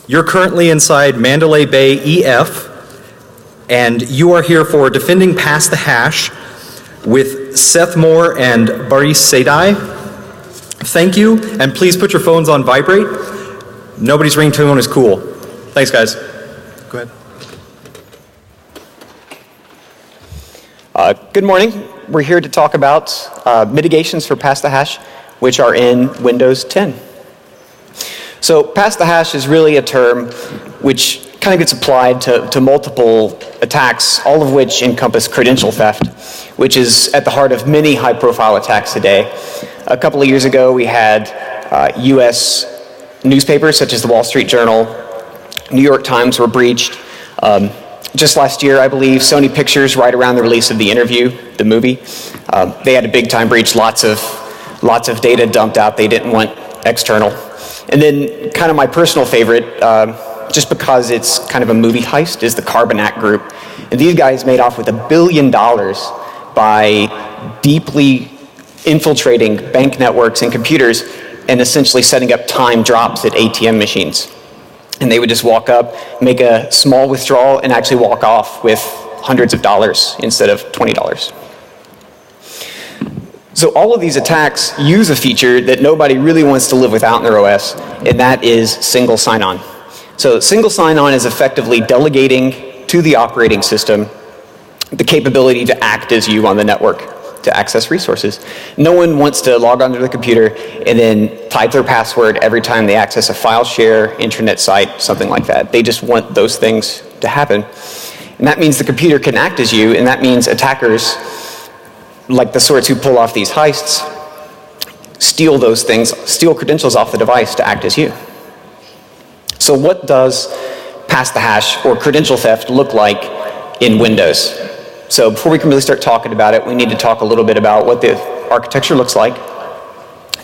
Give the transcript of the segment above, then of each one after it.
You're currently inside Mandalay Bay EF, and you are here for Defending Past the Hash with Seth Moore and Baris Sadai. Thank you, and please put your phones on vibrate. Nobody's ringtone is cool. Thanks, guys. Go ahead. Good morning. We're here to talk about mitigations for Past the Hash, which are in Windows 10. So Past the Hash is really a term which kind of gets applied to multiple attacks, all of which encompass credential theft, which is at the heart of many high-profile attacks today. A couple of years ago, we had US newspapers such as the Wall Street Journal, New York Times were breached. Just last year, I believe, Sony Pictures, right around the release of The Interview, the movie, they had a big-time breach, lots of data dumped out they didn't want external. And then kind of my personal favorite, just because it's kind of a movie heist, is the Carbonac Group. And these guys made off with $1 billion by deeply infiltrating bank networks and computers and essentially setting up time drops at ATM machines. And they would just walk up, make a small withdrawal, and actually walk off with hundreds of dollars instead of $20. So all of these attacks use a feature that nobody really wants to live without in their OS, and that is single sign-on. So single sign-on is effectively delegating to the operating system the capability to act as you on the network, to access resources. No one wants to log onto the computer and then type their password every time they access a file share, intranet site, something like that. They just want those things to happen. And that means the computer can act as you, and that means attackers, like the sorts who pull off these heists, steal those things, steal credentials off the device to act as you. So what does Past the Hash or credential theft look like in Windows? So before we can really start talking about it, we need to talk a little bit about what the architecture looks like.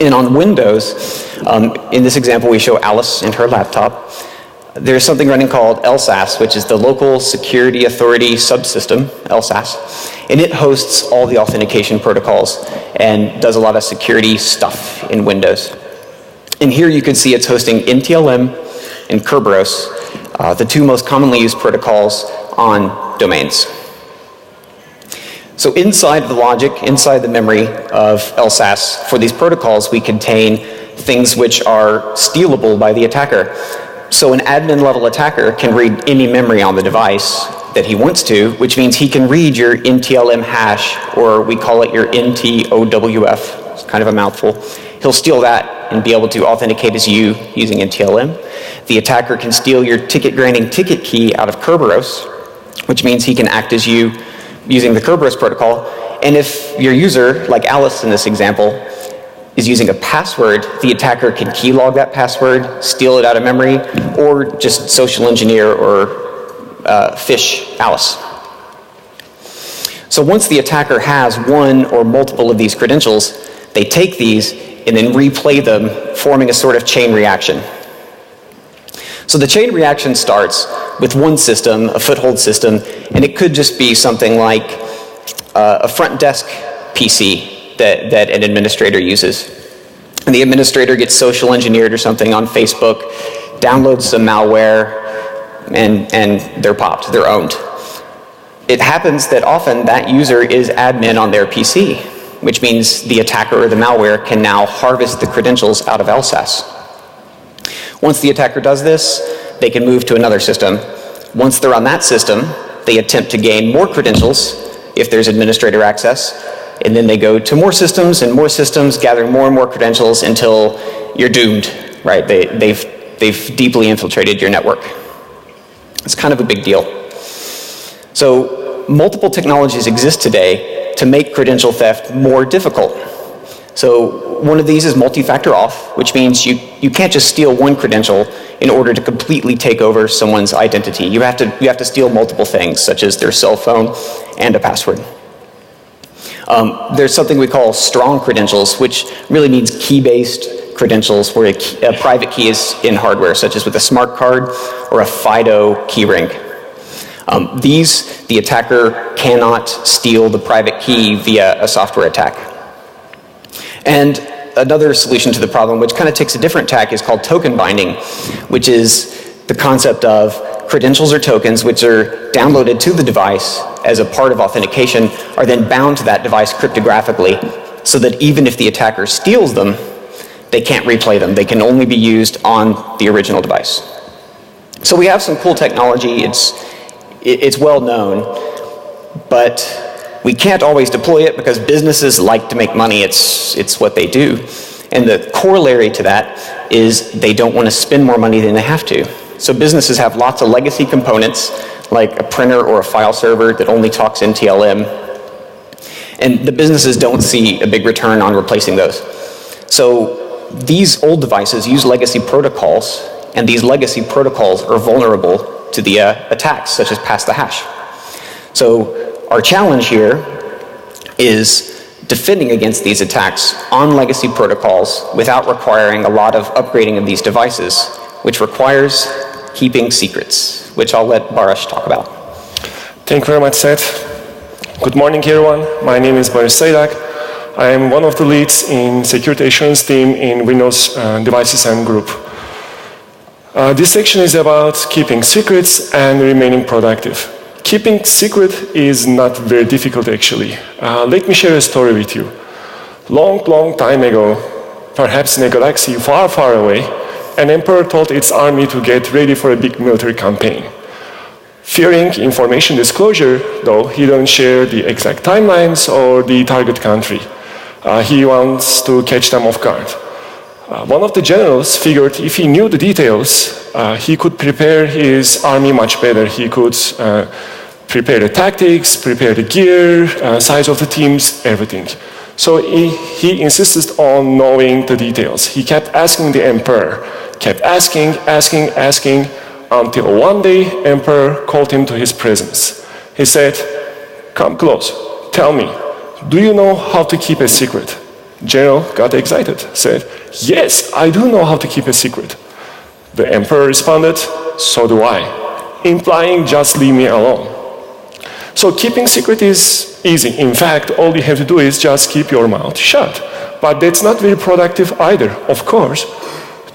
And on Windows, in this example we show Alice and her laptop. There's something running called LSAS, which is the Local Security Authority Subsystem, LSAS. And it hosts all the authentication protocols and does a lot of security stuff in Windows. And here you can see it's hosting NTLM and Kerberos, the two most commonly used protocols on domains. So inside the logic, inside the memory of LSAS, for these protocols, we contain things which are stealable by the attacker. So an admin-level attacker can read any memory on the device that he wants to, which means he can read your NTLM hash, or we call it your NTOWF. It's kind of a mouthful. He'll steal that and be able to authenticate as you using NTLM. The attacker can steal your ticket-granting ticket key out of Kerberos, which means he can act as you using the Kerberos protocol. And if your user, like Alice in this example, is using a password, the attacker can keylog that password, steal it out of memory, or just social engineer or phish Alice. So once the attacker has one or multiple of these credentials, they take these and then replay them, forming a sort of chain reaction. So the chain reaction starts with one system, a foothold system, and it could just be something like a front desk PC that an administrator uses. And the administrator gets social engineered or something on Facebook, downloads some malware, and they're popped, they're owned. It happens that often that user is admin on their PC, which means the attacker or the malware can now harvest the credentials out of LSAS. Once the attacker does this, they can move to another system. Once they're on that system, they attempt to gain more credentials if there's administrator access, and then they go to more systems and more systems, gathering more and more credentials until you're doomed, right? They've deeply infiltrated your network. It's kind of a big deal. So multiple technologies exist today to make credential theft more difficult. So one of these is multi-factor auth, which means you can't just steal one credential in order to completely take over someone's identity. You have to steal multiple things, such as their cell phone and a password. There's something we call strong credentials, which really means key-based credentials where a private key is in hardware, such as with a smart card or a FIDO keyring. The attacker cannot steal the private key via a software attack. And another solution to the problem, which kind of takes a different tack, is called token binding, which is the concept of credentials or tokens which are downloaded to the device as a part of authentication are then bound to that device cryptographically so that even if the attacker steals them, they can't replay them. They can only be used on the original device. So we have some cool technology. It's well known, but we can't always deploy it because businesses like to make money. It's what they do. And the corollary to that is they don't want to spend more money than they have to. So businesses have lots of legacy components like a printer or a file server that only talks in TLM. And the businesses don't see a big return on replacing those. So these old devices use legacy protocols, and these legacy protocols are vulnerable to the attacks such as pass the hash. So our challenge here is defending against these attacks on legacy protocols without requiring a lot of upgrading of these devices, which requires keeping secrets, which I'll let Baruch talk about. Thank you very much, Seth. Good morning, everyone. My name is Baruch Seidak. I am one of the leads in security assurance team in Windows Devices and Group. This section is about keeping secrets and remaining productive. Keeping secret is not very difficult, actually. Let me share a story with you. Long time ago, perhaps in a galaxy far, far away, an emperor told its army to get ready for a big military campaign. Fearing information disclosure, though, he didn't share the exact timelines or the target country. He wants to catch them off guard. One of the generals figured if he knew the details, he could prepare his army much better. He could prepare the tactics, prepare the gear, size of the teams, everything. So he insisted on knowing the details. He kept asking the emperor, kept asking, until one day emperor called him to his presence. He said, "Come close, tell me, do you know how to keep a secret?" General got excited, said, "Yes, I do know how to keep a secret." The emperor responded, "So do I," implying just leave me alone. So keeping secret is easy. In fact, all you have to do is just keep your mouth shut. But that's not very productive either. Of course,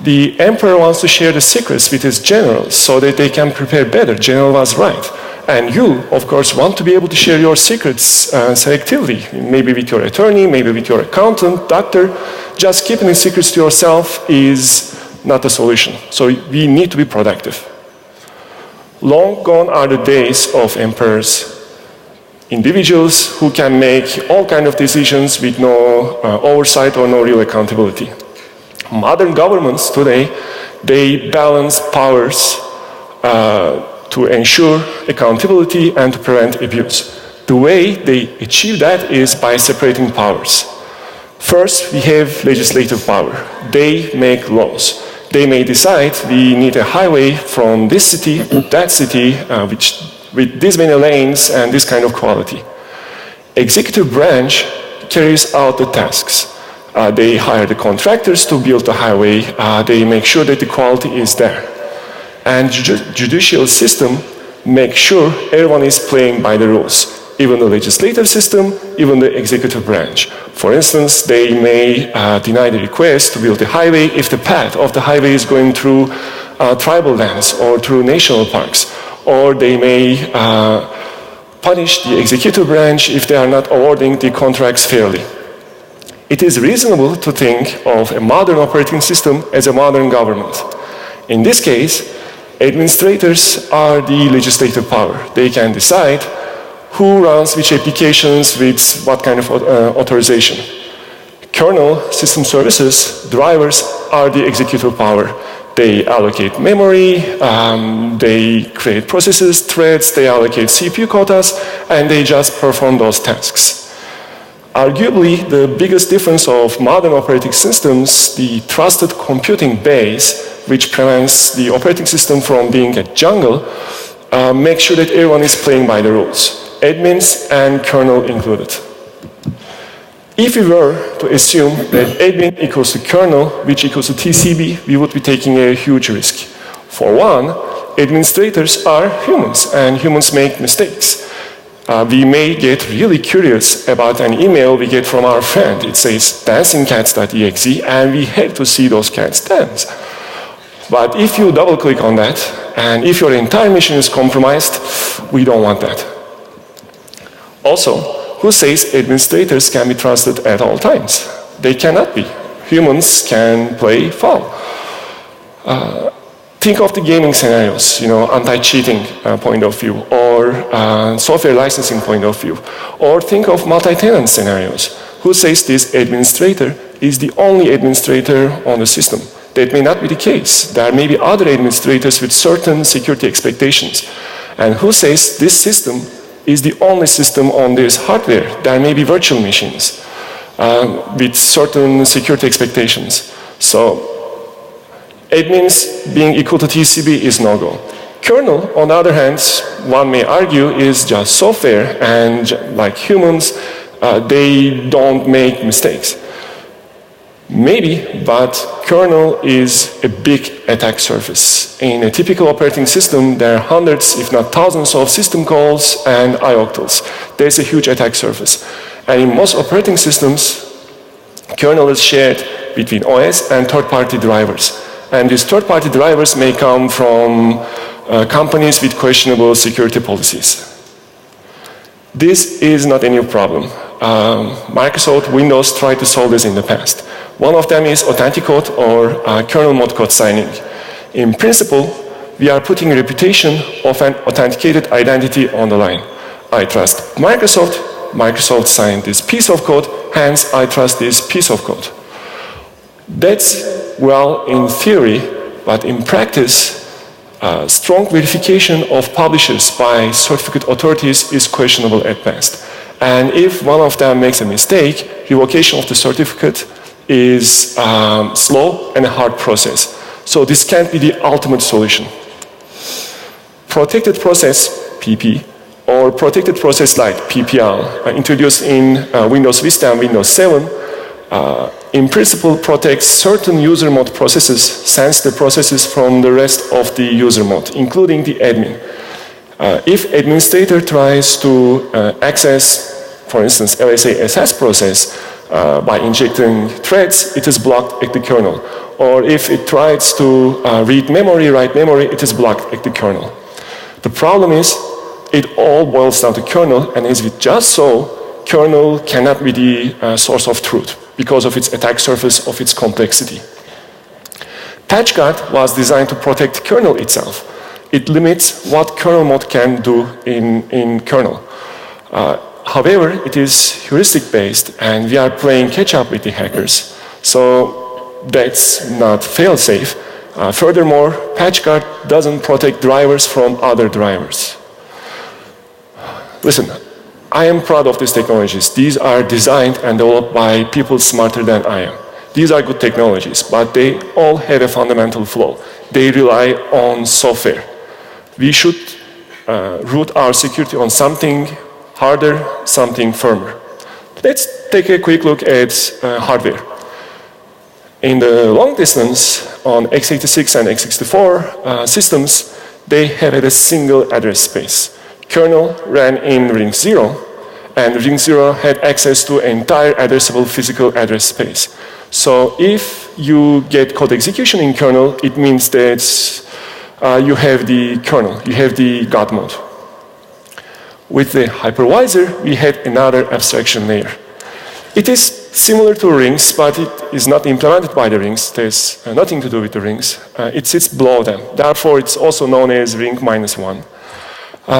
the emperor wants to share the secrets with his generals so that they can prepare better. General was right. And you, of course, want to be able to share your secrets selectively, maybe with your attorney, maybe with your accountant, doctor. Just keeping the secrets to yourself is not the solution. So we need to be productive. Long gone are the days of emperors. Individuals who can make all kinds of decisions with no oversight or no real accountability. Modern governments today, they balance powers to ensure accountability and to prevent abuse. The way they achieve that is by separating powers. First, we have legislative power. They make laws. They may decide we need a highway from this city to that city, with this many lanes and this kind of quality. Executive branch carries out the tasks. They hire the contractors to build the highway. They make sure that the quality is there. And judicial system makes sure everyone is playing by the rules. Even the legislative system, even the executive branch. For instance, they may deny the request to build the highway if the path of the highway is going through tribal lands or through national parks. Or they may punish the executive branch if they are not awarding the contracts fairly. It is reasonable to think of a modern operating system as a modern government. In this case, administrators are the legislative power. They can decide who runs which applications with what kind of authorization. Kernel system services, drivers, are the executive power. They allocate memory, they create processes, threads, they allocate CPU quotas, and they just perform those tasks. Arguably, the biggest difference of modern operating systems, the trusted computing base, which prevents the operating system from being a jungle, makes sure that everyone is playing by the rules, admins and kernel included. If we were to assume that admin equals to kernel, which equals to TCB, we would be taking a huge risk. For one, administrators are humans, and humans make mistakes. We may get really curious about an email we get from our friend. It says dancingcats.exe, and we have to see those cats dance. But if you double-click on that, and if your entire mission is compromised, we don't want that. Also, who says administrators can be trusted at all times? They cannot be. Humans can play foul. Think of the gaming scenarios, anti-cheating point of view, or software licensing point of view. Or think of multi-tenant scenarios. Who says this administrator is the only administrator on the system? That may not be the case. There may be other administrators with certain security expectations. And who says this system is the only system on this hardware? There may be virtual machines with certain security expectations. So admins being equal to TCP is no-go. Kernel, on the other hand, one may argue, is just software, and like humans, they don't make mistakes. Maybe, but kernel is a big attack surface. In a typical operating system, there are hundreds, if not thousands, of system calls and ioctls. There's a huge attack surface. And in most operating systems, kernel is shared between OS and third-party drivers. And these third-party drivers may come from companies with questionable security policies. This is not a new problem. Microsoft Windows tried to solve this in the past. One of them is Authenticode, or kernel mode code signing. In principle, we are putting a reputation of an authenticated identity on the line. I trust Microsoft. Microsoft signed this piece of code, hence I trust this piece of code. That's well in theory, but in practice, strong verification of publishers by certificate authorities is questionable at best. And if one of them makes a mistake, revocation of the certificate is slow and a hard process. So this can't be the ultimate solution. Protected process, PP, or protected process like PPL, introduced in Windows Vista and Windows 7, in principle protects certain user mode processes, sensitive processes from the rest of the user mode, including the admin. If administrator tries to access, for instance, LSA-SS process by injecting threads, it is blocked at the kernel. Or if it tries to read memory, write memory, it is blocked at the kernel. The problem is, it all boils down to kernel, and as we just saw, kernel cannot be the source of truth because of its attack surface, of its complexity. PatchGuard was designed to protect kernel itself. It limits what kernel mode can do in kernel. However, it is heuristic-based, and we are playing catch-up with the hackers. So that's not fail-safe. Furthermore, PatchGuard doesn't protect drivers from other drivers. Listen, I am proud of these technologies. These are designed and developed by people smarter than I am. These are good technologies, but they all have a fundamental flaw. They rely on software. We should root our security on something harder, something firmer. Let's take a quick look at hardware. In the long distance, on x86 and x64 systems, they have a single address space. Kernel ran in ring 0, and ring 0 had access to entire addressable physical address space. So if you get code execution in kernel, it means that you have the kernel, you have the God mode. With the hypervisor, we had another abstraction layer. It is similar to rings, but it is not implemented by the rings. There's nothing to do with the rings. It sits below them. Therefore, it's also known as ring -1.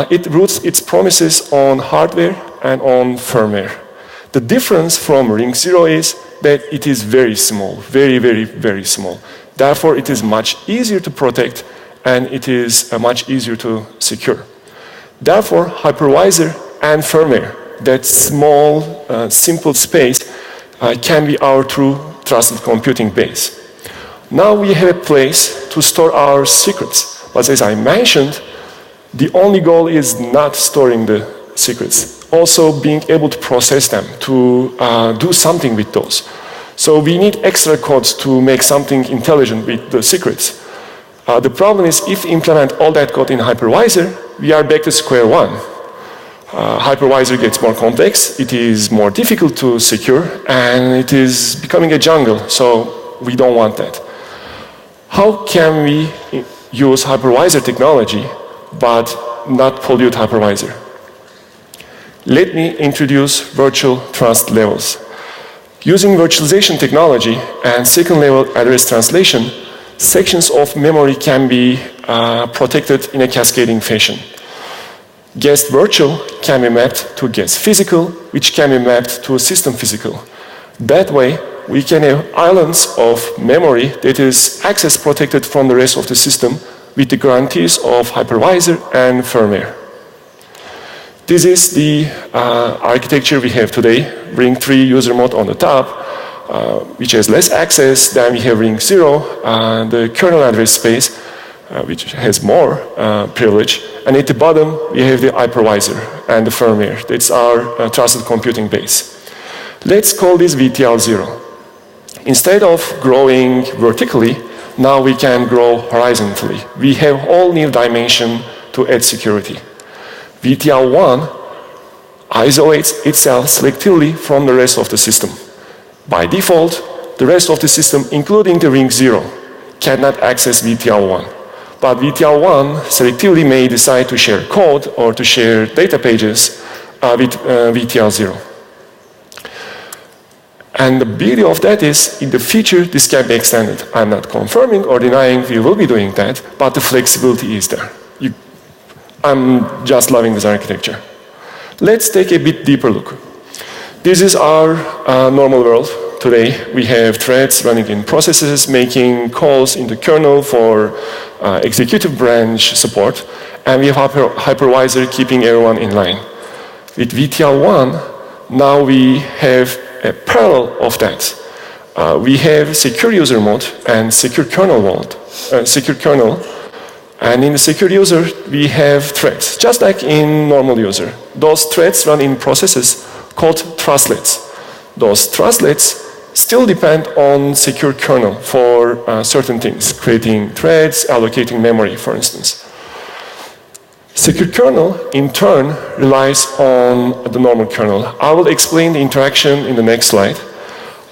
It roots its promises on hardware and on firmware. The difference from ring 0 is that it is very small, very, very, very small. Therefore, it is much easier to protect, and it is much easier to secure. Therefore, hypervisor and firmware, that small, simple space, can be our true trusted computing base. Now we have a place to store our secrets. But as I mentioned, the only goal is not storing the secrets, also being able to process them, to do something with those. So we need extra codes to make something intelligent with the secrets. The problem is, if we implement all that code in hypervisor, we are back to square one. Hypervisor gets more complex, it is more difficult to secure, and it is becoming a jungle, so we don't want that. How can we use hypervisor technology but not pollute hypervisor? Let me introduce virtual trust levels. Using virtualization technology and second-level address translation, sections of memory can be protected in a cascading fashion. Guest virtual can be mapped to guest physical, which can be mapped to system physical. That way, we can have islands of memory that is access protected from the rest of the system with the guarantees of hypervisor and firmware. This is the architecture we have today. Ring 3 user mode on the top, which has less access than we have Ring 0, the kernel address space, which has more privilege. And at the bottom, we have the hypervisor and the firmware. That's our trusted computing base. Let's call this VTL 0. Instead of growing vertically, now we can grow horizontally. We have a whole new dimension to add security. VTL 1 isolates itself selectively from the rest of the system. By default, the rest of the system, including the Ring 0, cannot access VTL 1. But VTL 1 selectively may decide to share code or to share data pages with VTL 0. And the beauty of that is, in the future, this can be extended. I'm not confirming or denying we will be doing that, but the flexibility is there. I'm just loving this architecture. Let's take a bit deeper look. This is our normal world today. We have threads running in processes, making calls in the kernel for executive branch support, and we have hypervisor keeping everyone in line. With VTL 1, now we have a parallel of that. We have secure user mode and secure kernel mode, and in the secure user, we have threads, just like in normal user. Those threads run in processes called trustlets. Those trustlets still depend on secure kernel for certain things, creating threads, allocating memory, for instance. Secure kernel, in turn, relies on the normal kernel. I will explain the interaction in the next slide,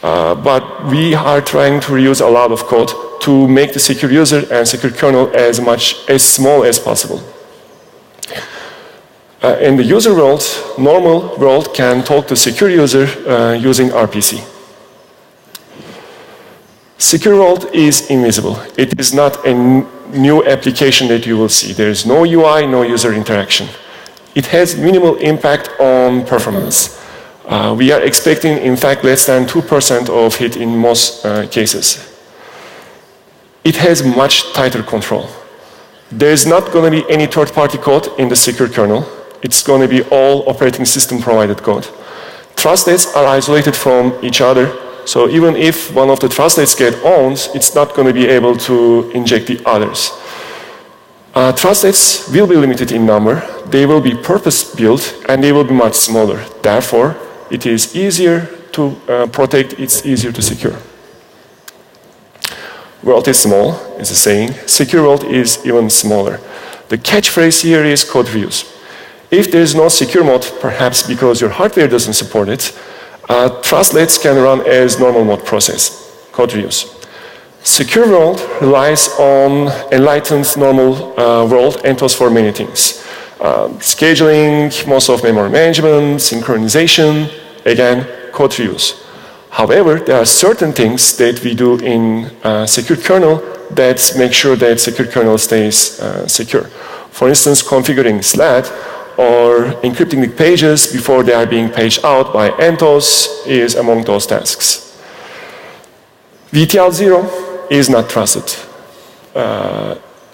but we are trying to reuse a lot of code to make the secure user and secure kernel as small as possible. In the user world, normal world can talk to secure user using RPC. Secure world is invisible. It is not a new application that you will see. There is no UI, no user interaction. It has minimal impact on performance. We are expecting, in fact, less than 2% of hit in most cases. It has much tighter control. There is not going to be any third-party code in the secure kernel. It's going to be all operating system provided code. Trustlets are isolated from each other, so even if one of the trustlets get owned, it's not going to be able to inject the others. Trustlets will be limited in number, they will be purpose-built, and they will be much smaller. Therefore, it is easier to protect, it's easier to secure. World is small, is the saying. Secure world is even smaller. The catchphrase here is code reuse. If there is no secure mode, perhaps because your hardware doesn't support it, trustlets can run as normal mode process, code reuse. Secure world relies on enlightened normal world Entos for many things. Scheduling, most of memory management, synchronization, again, code reuse. However, there are certain things that we do in secure kernel that make sure that secure kernel stays secure. For instance, configuring SLAD or encrypting the pages before they are being paged out by Entos is among those tasks. VTL 0 is not trusted.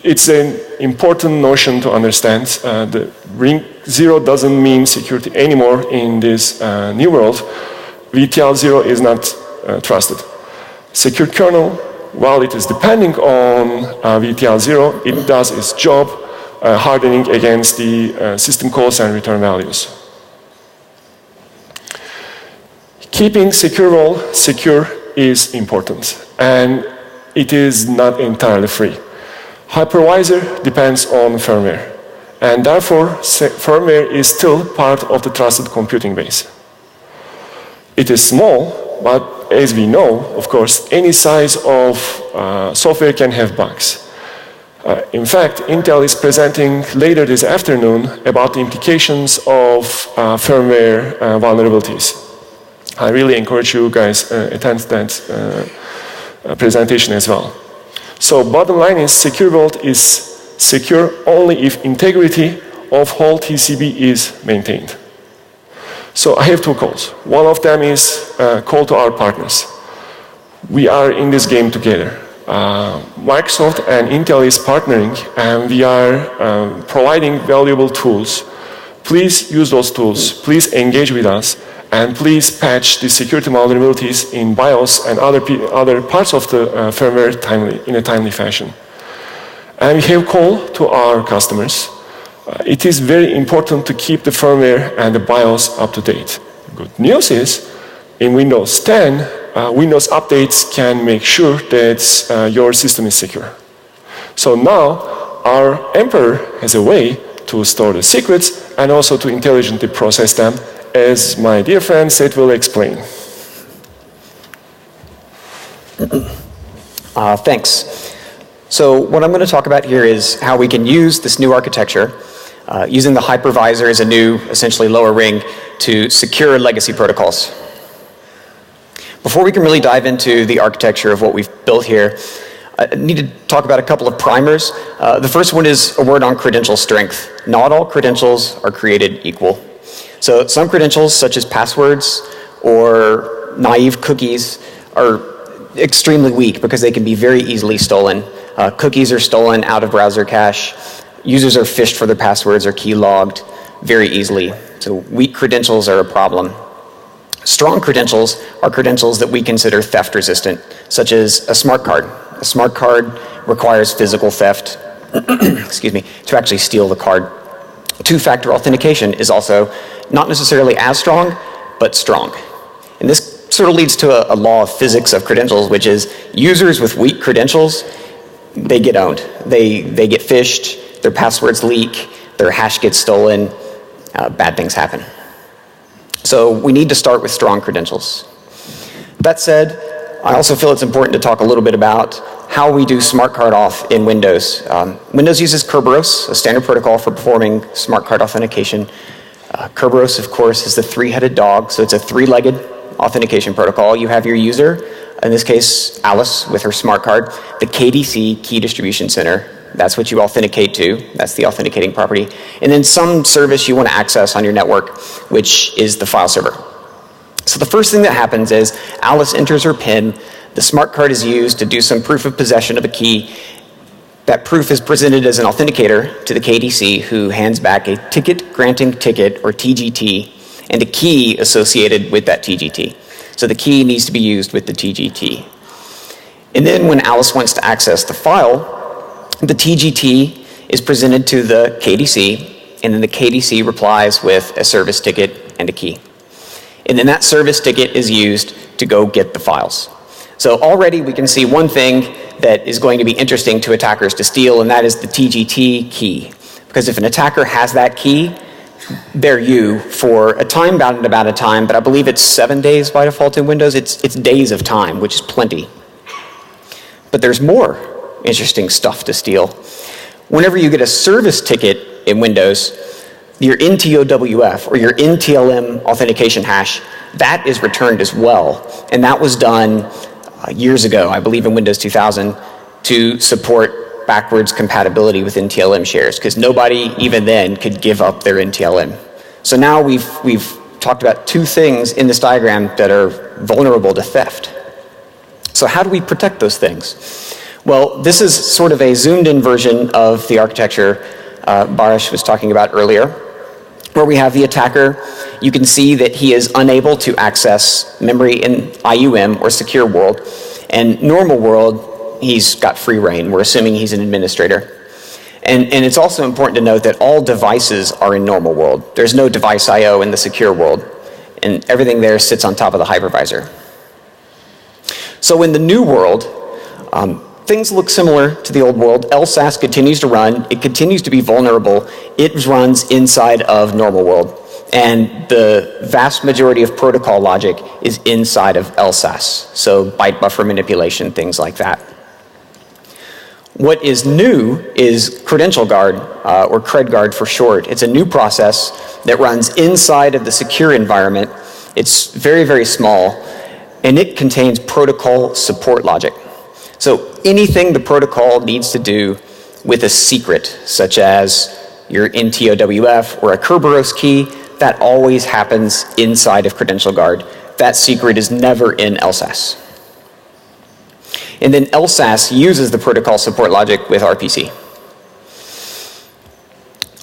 It's an important notion to understand. The Ring 0 doesn't mean security anymore in this new world. VTL 0 is not trusted. Secure kernel, while it is depending on VTL 0, it does its job hardening against the system calls and return values. Keeping secure role secure is important, and it is not entirely free. Hypervisor depends on firmware, and therefore firmware is still part of the trusted computing base. It is small, but as we know, of course, any size of software can have bugs. In fact, Intel is presenting later this afternoon about the implications of firmware vulnerabilities. I really encourage you guys attend that presentation as well. So bottom line is Secure Vault is secure only if integrity of whole TCP is maintained. So I have two calls. One of them is a call to our partners. We are in this game together. Microsoft and Intel is partnering, and we are providing valuable tools. Please use those tools. Please engage with us, and please patch the security vulnerabilities in BIOS and other parts of the firmware in a timely fashion. And we have call to our customers. It is very important to keep the firmware and the BIOS up to date. Good news is, in Windows 10, Windows updates can make sure that your system is secure. So now, our Emperor has a way to store the secrets and also to intelligently process them, as my dear friend Seth will explain. Thanks. So what I'm going to talk about here is how we can use this new architecture, using the hypervisor as a new, essentially lower ring, to secure legacy protocols. Before we can really dive into the architecture of what we've built here, I need to talk about a couple of primers. The first one is a word on credential strength. Not all credentials are created equal. So some credentials, such as passwords or naive cookies, are extremely weak because they can be very easily stolen. Cookies are stolen out of browser cache. Users are phished for their passwords or keylogged very easily. So weak credentials are a problem. Strong credentials are credentials that we consider theft resistant, such as a smart card. A smart card requires physical theft, excuse me, to actually steal the card. Two-factor authentication is also not necessarily as strong, but strong. And this sort of leads to a law of physics of credentials, which is users with weak credentials, they get owned. They get phished, their passwords leak, their hash gets stolen, bad things happen. So we need to start with strong credentials. That said, I also feel it's important to talk a little bit about how we do smart card auth in Windows. Windows uses Kerberos, a standard protocol for performing smart card authentication. Kerberos, of course, is the three-headed dog, so it's a three-legged authentication protocol. You have your user, in this case, Alice, with her smart card, the KDC, Key Distribution Center. That's what you authenticate to. That's the authenticating property. And then some service you want to access on your network, which is the file server. So the first thing that happens is Alice enters her PIN. The smart card is used to do some proof of possession of a key. That proof is presented as an authenticator to the KDC, who hands back a ticket granting ticket, or TGT, and a key associated with that TGT. So the key needs to be used with the TGT. And then when Alice wants to access the file, the TGT is presented to the KDC, and then the KDC replies with a service ticket and a key. And then that service ticket is used to go get the files. So already we can see one thing that is going to be interesting to attackers to steal, and that is the TGT key. Because if an attacker has that key, they're you for a time-bound amount of time, but I believe it's 7 days by default in Windows. It's days of time, which is plenty. But there's more interesting stuff to steal. Whenever you get a service ticket in Windows, your NTOWF, or your NTLM authentication hash, that is returned as well. And that was done years ago, I believe in Windows 2000, to support backwards compatibility with NTLM shares, because nobody even then could give up their NTLM. So now we've talked about two things in this diagram that are vulnerable to theft. So how do we protect those things? Well, this is sort of a zoomed-in version of the architecture Baris was talking about earlier, where we have the attacker. You can see that he is unable to access memory in IUM, or secure world, and normal world, he's got free reign. We're assuming he's an administrator. And it's also important to note that all devices are in normal world. There's no device IO in the secure world, and everything there sits on top of the hypervisor. So in the new world, things look similar to the old world. LSASS continues to run. It continues to be vulnerable. It runs inside of normal world. and the vast majority of protocol logic is inside of LSASS, so byte buffer manipulation, things like that. What is new is Credential Guard, or CredGuard for short. It's a new process that runs inside of the secure environment. It's very, very small, and it contains protocol support logic. So anything the protocol needs to do with a secret, such as your NTOWF or a Kerberos key, that always happens inside of Credential Guard. That secret is never in LSASS. And then LSASS uses the protocol support logic with RPC.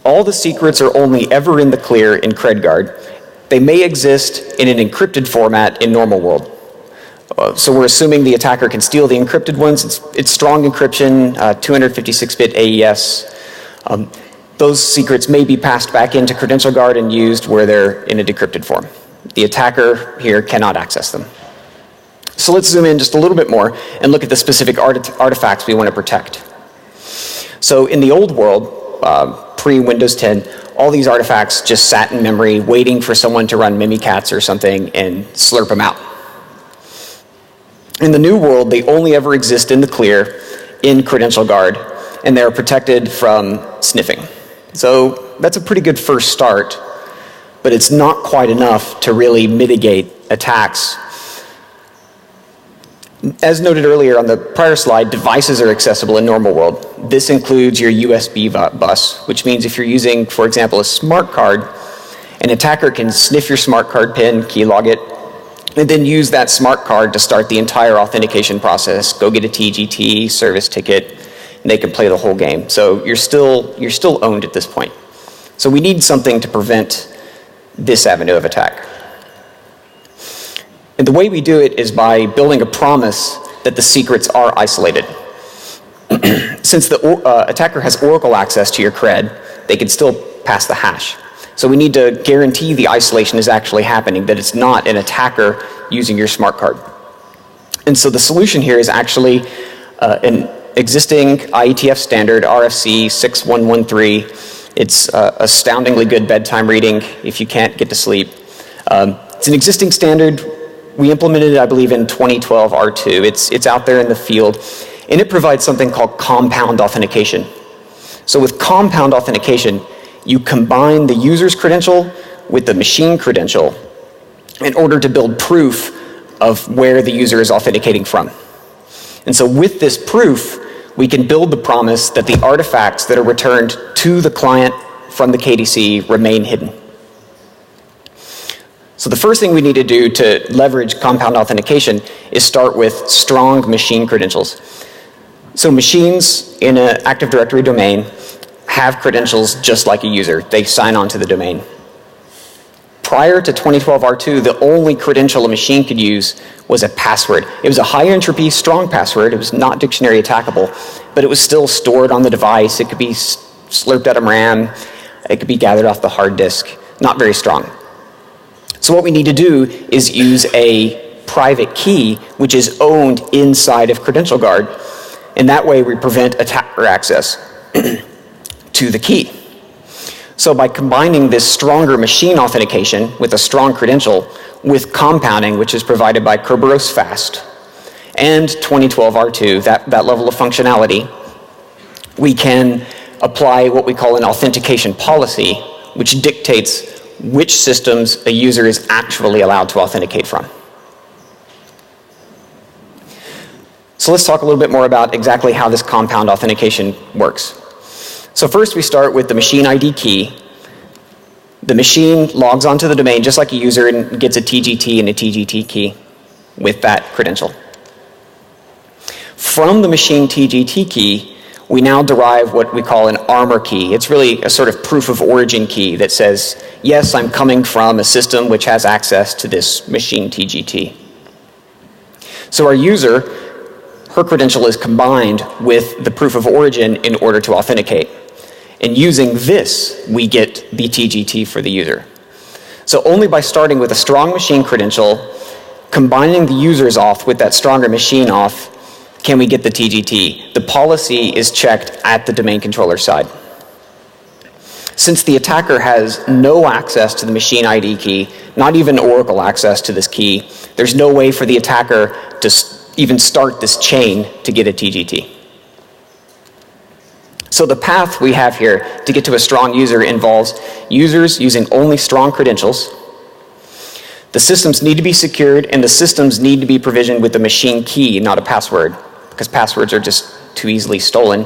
All the secrets are only ever in the clear in CredGuard. They may exist in an encrypted format in normal world. So we're assuming the attacker can steal the encrypted ones. It's strong encryption, 256-bit AES. Those secrets may be passed back into Credential Guard and used where they're in a decrypted form. The attacker here cannot access them. So let's zoom in just a little bit more and look at the specific artifacts we want to protect. So in the old world, pre-Windows 10, all these artifacts just sat in memory waiting for someone to run Mimikatz or something and slurp them out. In the new world, they only ever exist in the clear in Credential Guard, and they're protected from sniffing. So that's a pretty good first start, but it's not quite enough to really mitigate attacks. As noted earlier on the prior slide, devices are accessible in normal world. This includes your USB bus, which means if you're using, for example, a smart card, an attacker can sniff your smart card pin, keylog it, and then use that smart card to start the entire authentication process, go get a TGT, service ticket, and they can play the whole game. So you're still owned at this point. So we need something to prevent this avenue of attack. And the way we do it is by building a promise that the secrets are isolated. Since the attacker has Oracle access to your cred, they can still pass the hash. So we need to guarantee the isolation is actually happening, that it's not an attacker using your smart card. And so the solution here is actually an existing IETF standard, RFC 6113. It's astoundingly good bedtime reading if you can't get to sleep. It's an existing standard. We implemented it, I believe, in 2012 R2. It's out there in the field, and it provides something called compound authentication. So with compound authentication, you combine the user's credential with the machine credential in order to build proof of where the user is authenticating from. And so with this proof, we can build the promise that the artifacts that are returned to the client from the KDC remain hidden. So the first thing we need to do to leverage compound authentication is start with strong machine credentials. So machines in an Active Directory domain have credentials just like a user. They sign on to the domain. Prior to 2012 R2, the only credential a machine could use was a password. It was a high entropy, strong password. It was not dictionary attackable, but it was still stored on the device. It could be slurped out of RAM. It could be gathered off the hard disk. Not very strong. So what we need to do is use a private key which is owned inside of Credential Guard, and that way we prevent attacker access to the key. So by combining this stronger machine authentication with a strong credential with compounding, which is provided by Kerberos Fast, and 2012 R2, that level of functionality, we can apply what we call an authentication policy, which dictates which systems a user is actually allowed to authenticate from. So let's talk a little bit more about exactly how this compound authentication works. So first we start with the machine ID key. The machine logs onto the domain just like a user and gets a TGT and a TGT key with that credential. From the machine TGT key, we now derive what we call an armor key. It's really a sort of proof of origin key that says, yes, I'm coming from a system which has access to this machine TGT. So our user, her credential is combined with the proof of origin in order to authenticate. And using this, we get the TGT for the user. So only by starting with a strong machine credential, combining the user's auth with that stronger machine auth, can we get the TGT. The policy is checked at the domain controller side. Since the attacker has no access to the machine ID key, not even Oracle access to this key, there's no way for the attacker to even start this chain to get a TGT. So the path we have here to get to a strong user involves users using only strong credentials. The systems need to be secured, and the systems need to be provisioned with a machine key, not a password, because passwords are just too easily stolen.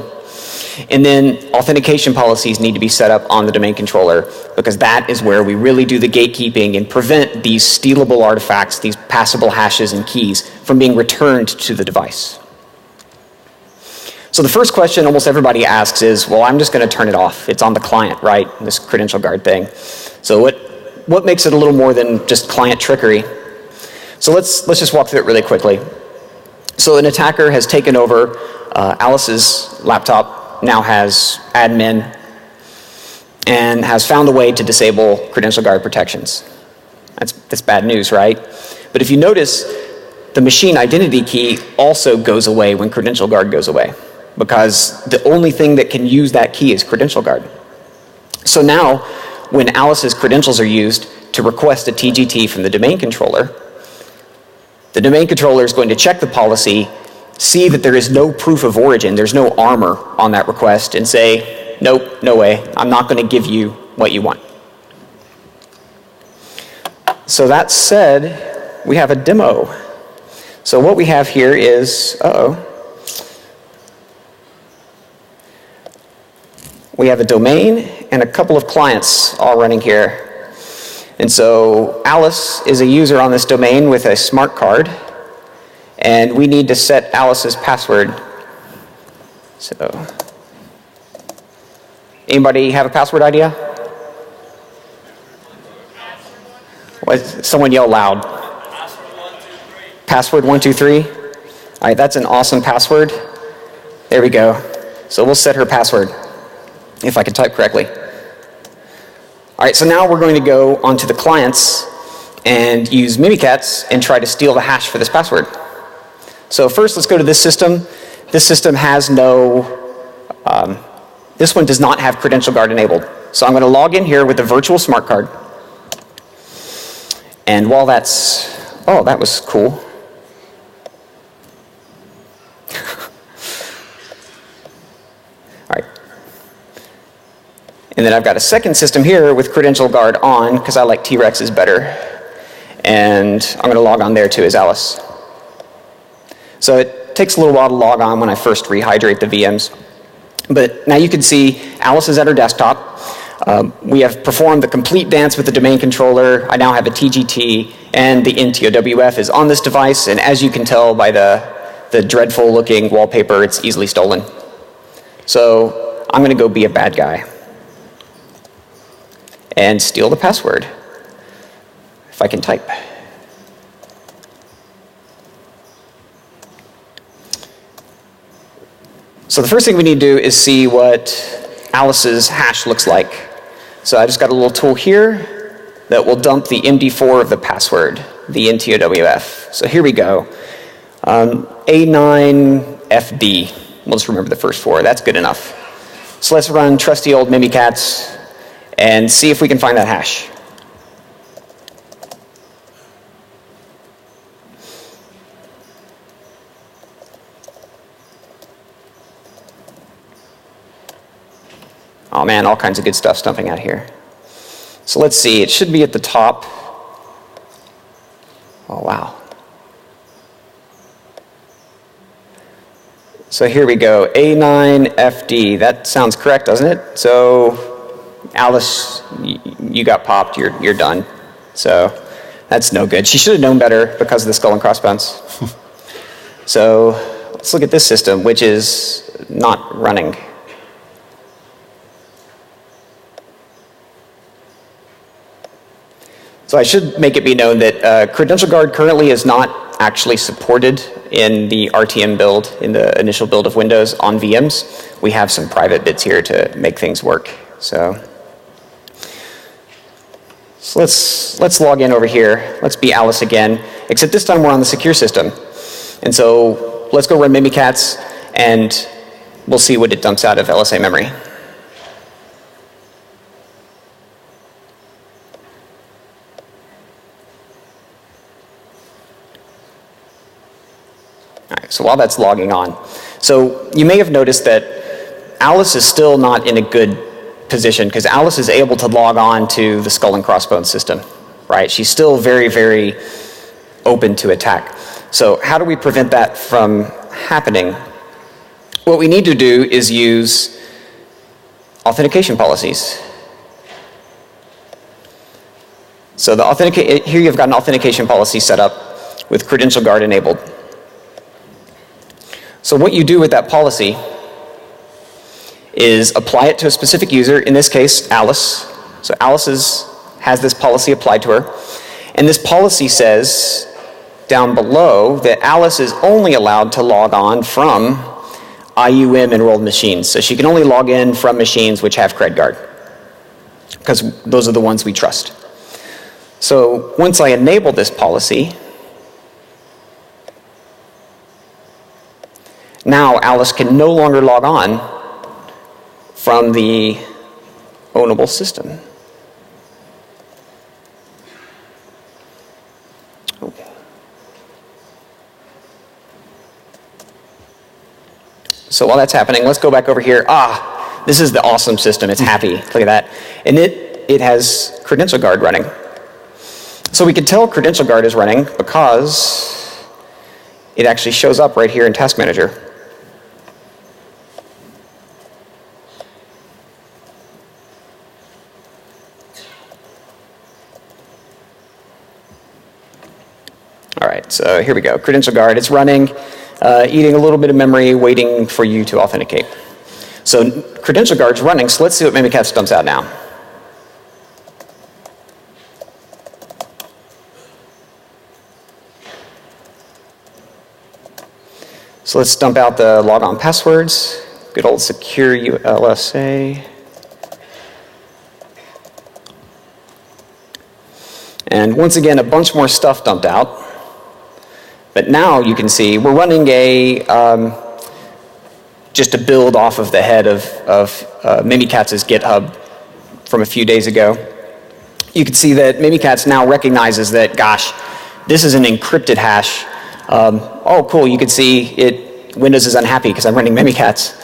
And then authentication policies need to be set up on the domain controller, because that is where we really do the gatekeeping and prevent these stealable artifacts, these passable hashes and keys, from being returned to the device. So the first question almost everybody asks is, well, I'm just going to turn it off. It's on the client, right? This credential guard thing. So what makes it a little more than just client trickery? So let's just walk through it really quickly. So an attacker has taken over Alice's laptop, now has admin, and has found a way to disable credential guard protections. That's bad news, right? But if you notice, the machine identity key also goes away when credential guard goes away, because the only thing that can use that key is credential guard. So now, when Alice's credentials are used to request a TGT from the domain controller is going to check the policy, see that there is no proof of origin, there's no armor on that request, and say, nope, no way, I'm not going to give you what you want. So that said, we have a demo. So what we have here is, we have a domain and a couple of clients all running here. And so Alice is a user on this domain with a smart card, and we need to set Alice's password. So, anybody have a password idea? Someone yell loud. Password 123. All right, that's an awesome password. There we go. So we'll set her password, if I can type correctly. All right, so now we're going to go onto the clients and use Mimikatz and try to steal the hash for this password. So first, let's go to this system. This system has no, this one does not have credential guard enabled. So I'm going to log in here with the virtual smart card. And while that's, oh, that was cool. And then I've got a second system here with credential guard on, because I like T-Rexes better. And I'm going to log on there too as Alice. So it takes a little while to log on when I first rehydrate the VMs. But now you can see Alice is at her desktop. We have performed the complete dance with the domain controller. I now have a TGT, and the NTOWF is on this device. And as you can tell by the dreadful looking wallpaper, it's easily stolen. So I'm going to go be a bad guy and steal the password, if I can type. So the first thing we need to do is see what Alice's hash looks like. So I just got a little tool here that will dump the MD4 of the password, the NTOWF. So here we go. A9FD. We'll just remember the first four. That's good enough. So let's run trusty old Mimikatz and see if we can find that hash. Oh man, all kinds of good stuff stumping out here. So let's see, it should be at the top. Oh wow. So here we go, A9FD. That sounds correct, doesn't it? So Alice, you got popped, you're done. So that's no good. She should have known better because of the skull and crossbones. So let's look at this system, which is not running. So I should make it be known that Credential Guard currently is not actually supported in the RTM build, in the initial build of Windows on VMs. We have some private bits here to make things work. So let's log in over here. Let's be Alice again, except this time we're on the secure system. And so let's go run Mimikatz, and we'll see what it dumps out of LSA memory. So while that's logging on. So you may have noticed that Alice is still not in a good position because Alice is able to log on to the skull and crossbones system, right? She's still very, very open to attack. So how do we prevent that from happening? What we need to do is use authentication policies. So here you've got an authentication policy set up with Credential Guard enabled. So what you do with that policy is apply it to a specific user, in this case, Alice. So Alice has this policy applied to her. And this policy says down below that Alice is only allowed to log on from IUM enrolled machines. So she can only log in from machines which have CredGuard, because those are the ones we trust. So once I enable this policy, now Alice can no longer log on from the ownable system. So while that's happening, let's go back over here. This is the awesome system. It's happy. Look at that. And it has Credential Guard running. So we can tell Credential Guard is running because it actually shows up right here in Task Manager. All right, so here we go. Credential Guard, it's running, eating a little bit of memory, waiting for you to authenticate. So Credential Guard's running, so let's see what Mimikatz dumps out now. So let's dump out the logon passwords. Good old secure ULSA. And once again, a bunch more stuff dumped out. But now you can see we're running just a build off of the head of Mimikatz's GitHub from a few days ago. You can see that Mimikatz now recognizes that, gosh, this is an encrypted hash. Oh, cool, you can see Windows is unhappy because I'm running Mimikatz.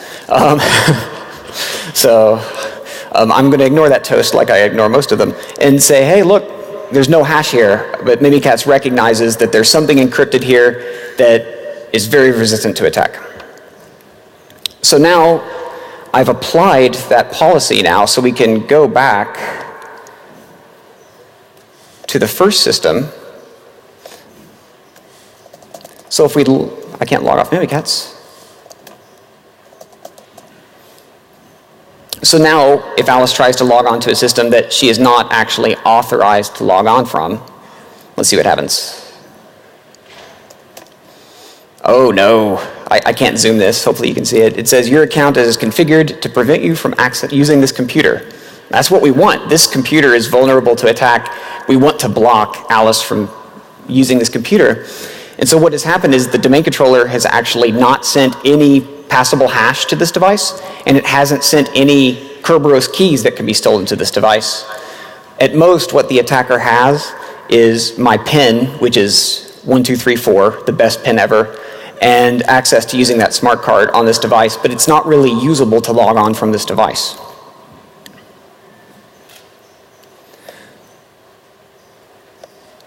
I'm going to ignore that toast like I ignore most of them and say, hey, look, there's no hash here, but Mimikatz recognizes that there's something encrypted here that is very resistant to attack. So now I've applied that policy now so we can go back to the first system. So if I can't log off Mimikatz. So now, if Alice tries to log on to a system that she is not actually authorized to log on from, let's see what happens. Oh no, I can't zoom this. Hopefully you can see it. It says your account is configured to prevent you from using this computer. That's what we want. This computer is vulnerable to attack. We want to block Alice from using this computer. And so what has happened is the domain controller has actually not sent any passable hash to this device, and it hasn't sent any Kerberos keys that can be stolen to this device. At most, what the attacker has is my PIN, which is 1234, the best PIN ever, and access to using that smart card on this device, but it's not really usable to log on from this device.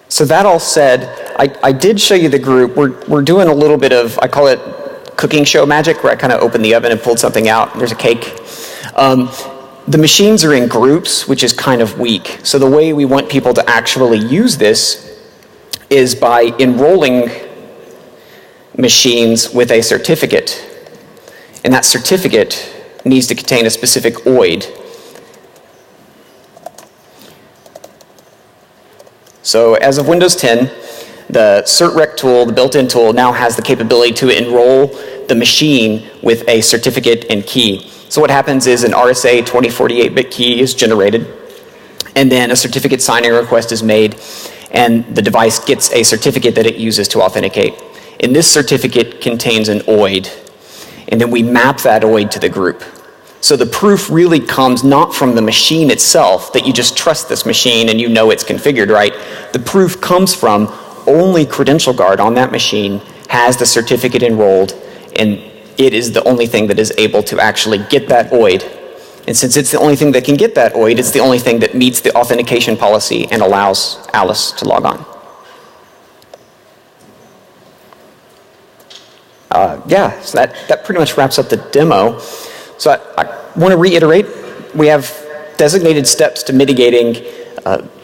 So that all said, I did show you the group. We're doing a little bit of, I call it cooking show magic, where I kind of opened the oven and pulled something out. There's a cake. The machines are in groups, which is kind of weak. So the way we want people to actually use this is by enrolling machines with a certificate. And that certificate needs to contain a specific OID. So as of Windows 10, the CertRec tool, the built-in tool, now has the capability to enroll the machine with a certificate and key. So what happens is an RSA 2048-bit key is generated, and then a certificate signing request is made, and the device gets a certificate that it uses to authenticate. And this certificate contains an OID, and then we map that OID to the group. So the proof really comes not from the machine itself, that you just trust this machine and you know it's configured right. The proof comes from only Credential Guard on that machine has the certificate enrolled, and it is the only thing that is able to actually get that OID. And since it's the only thing that can get that OID, it's the only thing that meets the authentication policy and allows Alice to log on. Yeah, so that pretty much wraps up the demo. So I want to reiterate, we have designated steps to mitigating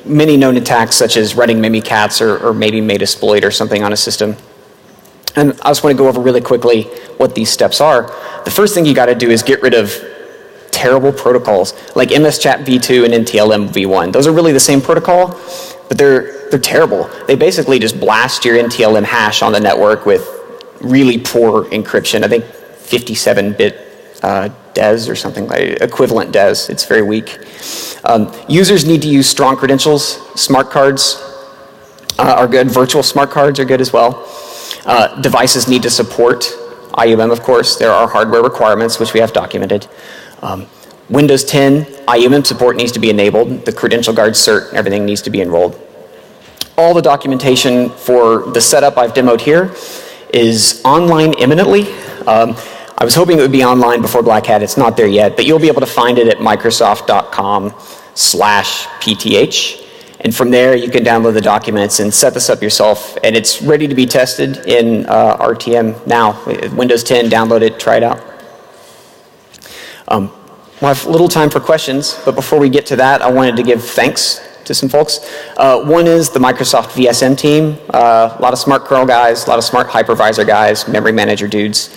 many known attacks such as running Mimikatz or maybe Metasploit or something on a system. And I just want to go over really quickly what these steps are. The first thing you got to do is get rid of terrible protocols like MSChat v2 and NTLM v1. Those are really the same protocol, but they're terrible. They basically just blast your NTLM hash on the network with really poor encryption. I think 57-bit DES or something like equivalent DES. It's very weak. Users need to use strong credentials. Smart cards are good. Virtual smart cards are good as well. Devices need to support IUM, of course. There are hardware requirements, which we have documented. Windows 10 IUM support needs to be enabled. The credential guard cert, everything needs to be enrolled. All the documentation for the setup I've demoed here is online imminently. I was hoping it would be online before Black Hat. It's not there yet, but you'll be able to find it at microsoft.com/pth. And from there, you can download the documents and set this up yourself. And it's ready to be tested in RTM now. Windows 10, download it, try it out. We'll have little time for questions, but before we get to that, I wanted to give thanks to some folks. One is the Microsoft VSM team. A lot of smart kernel guys, a lot of smart hypervisor guys, memory manager dudes.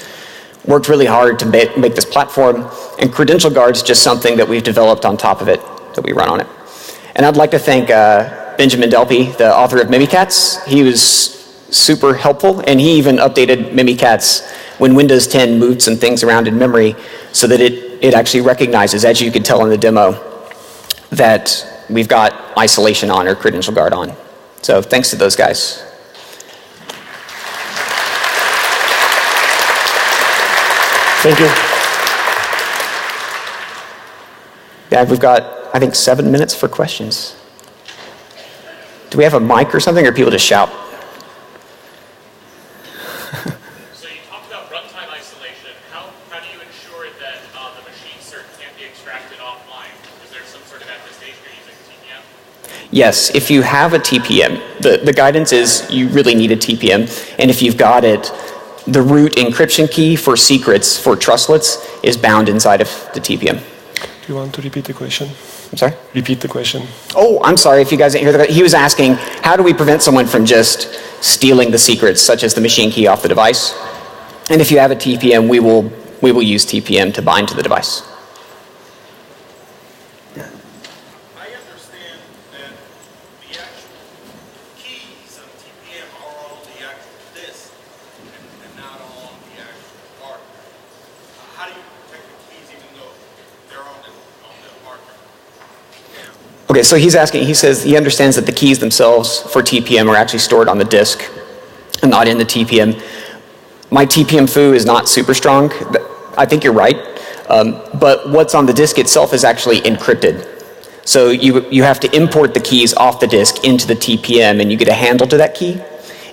Worked really hard to make this platform, and Credential Guard's just something that we've developed on top of it, that we run on it. And I'd like to thank Benjamin Delpy, the author of Mimikatz. He was super helpful, and he even updated Mimikatz when Windows 10 moved some things around in memory so that it actually recognizes, as you could tell in the demo, that we've got isolation on or Credential Guard on. So thanks to those guys. Thank you. Yeah, we've got, I think, 7 minutes for questions. Do we have a mic or something, or people just shout? So you talked about runtime isolation. How do you ensure that the machine cert can't be extracted offline? Is there some sort of attestation you're using TPM? Yes, if you have a TPM, the guidance is you really need a TPM, and if you've got it, the root encryption key for secrets, for trustlets, is bound inside of the TPM. Do you want to repeat the question? I'm sorry? Repeat the question. Oh, I'm sorry if you guys didn't hear that. He was asking, how do we prevent someone from just stealing the secrets, such as the machine key off the device? And if you have a TPM, we will use TPM to bind to the device. I understand that the actual keys on TPM are on the actual disk and not on the actual hardware. How do you protect the keys even though they're on the hardware? Okay, so he's asking, he says he understands that the keys themselves for TPM are actually stored on the disk and not in the TPM. My TPM foo is not super strong. I think you're right. But what's on the disk itself is actually encrypted. So you have to import the keys off the disk into the TPM, and you get a handle to that key,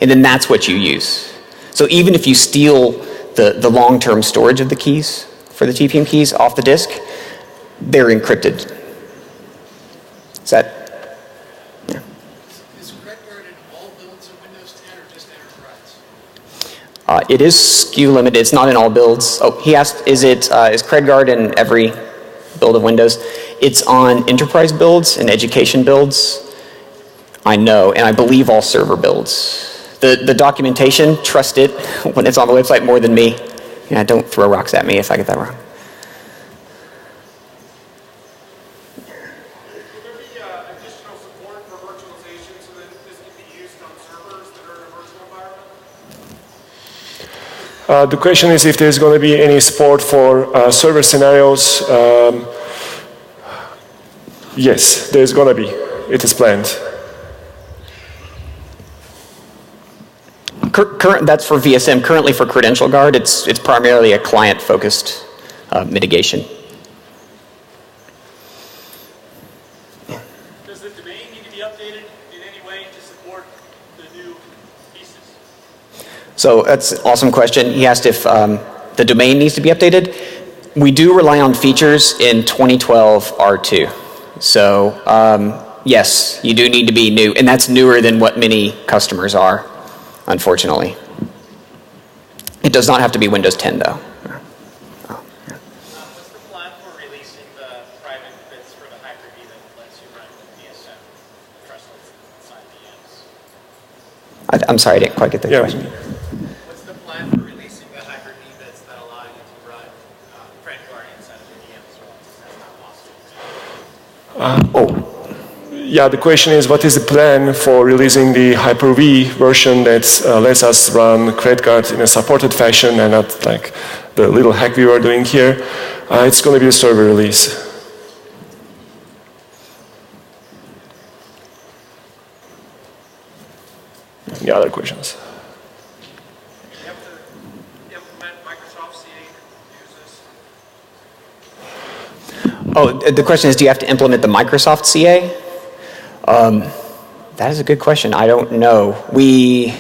and then that's what you use. So even if you steal the long-term storage of the keys for the TPM keys off the disk, they're encrypted. Is that? Yeah. Is CredGuard in all builds of Windows 10 or just Enterprise? It is SKU limited. It's not in all builds. Oh, he asked, is CredGuard in every build of Windows? It's on enterprise builds and education builds. I know, and I believe all server builds. The documentation, trust it when it's on the website more than me. Yeah, don't throw rocks at me if I get that wrong. Will there be additional support for virtualization so that this can be used on servers that are in a virtual environment? The question is if there's going to be any support for server scenarios. Yes, there's going to be. It is planned. That's for VSM. Currently for Credential Guard, it's primarily a client-focused mitigation. Does the domain need to be updated in any way to support the new pieces? So that's an awesome question. He asked if the domain needs to be updated. We do rely on features in 2012 R2. So yes, you do need to be new, and that's newer than what many customers are, unfortunately. It does not have to be Windows 10 though. What's the plan for releasing the private bits for the Hyper-V that lets you run DSM trustless inside VMs? I'm sorry, I didn't quite get the Yeah. question. What's the plan for releasing the Hyper-V bits that allow you to run FredGuard inside of the VM as well? That's not possible. Yeah, the question is, what is the plan for releasing the Hyper-V version that lets us run CredGuard in a supported fashion and not like the little hack we were doing here? It's going to be a server release. Any other questions? You have to implement Microsoft CA to use this? Oh, the question is, do you have to implement the Microsoft CA? That is a good question. I don't know. We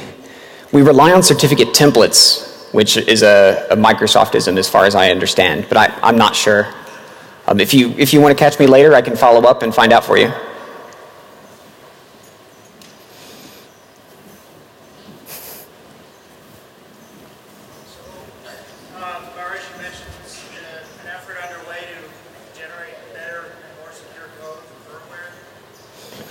rely on certificate templates, which is a Microsoftism as far as I understand, but I'm not sure. If you want to catch me later, I can follow up and find out for you. Barish mentioned an effort underway to generate better and more secure code for firmware.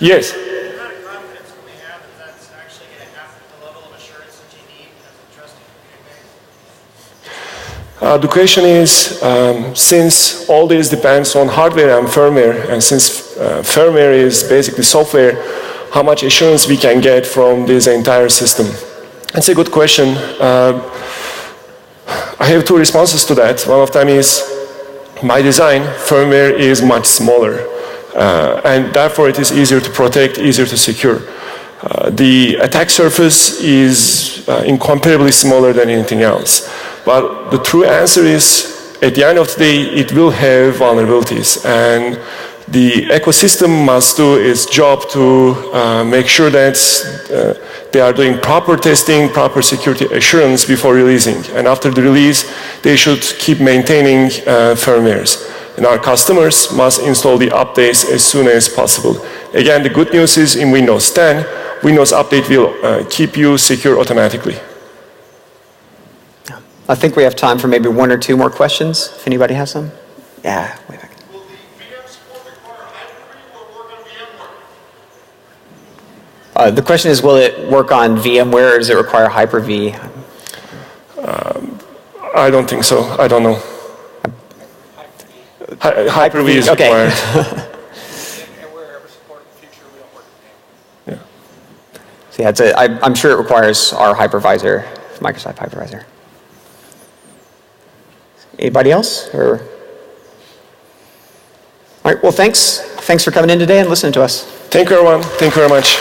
Yes. What kind of confidence can we have that that's actually going to have the level of assurance that you need as a trusted computer base? The question is, since all this depends on hardware and firmware, and since firmware is basically software, how much assurance we can get from this entire system? That's a good question. I have two responses to that. One of them is, by design, firmware is much smaller, and therefore it is easier to protect, easier to secure. The attack surface is incomparably smaller than anything else. But the true answer is, at the end of the day, it will have vulnerabilities, and the ecosystem must do its job to make sure that they are doing proper testing, proper security assurance before releasing. And after the release, they should keep maintaining firmwares. And our customers must install the updates as soon as possible. Again, the good news is in Windows 10, Windows Update will keep you secure automatically. I think we have time for maybe one or two more questions, if anybody has some. Yeah, way back. Will the VM support require Hyper-V or work on VMware? The question is, will it work on VMware or does it require Hyper-V? I don't think so. I don't know. Hyper-V is Okay. required. And wherever support in the future, we don't work with them. So yeah, I'm sure it requires our hypervisor, Microsoft hypervisor. Anybody else? Or? All right, well, thanks. Thanks for coming in today and listening to us. Thank you, everyone. Thank you very much.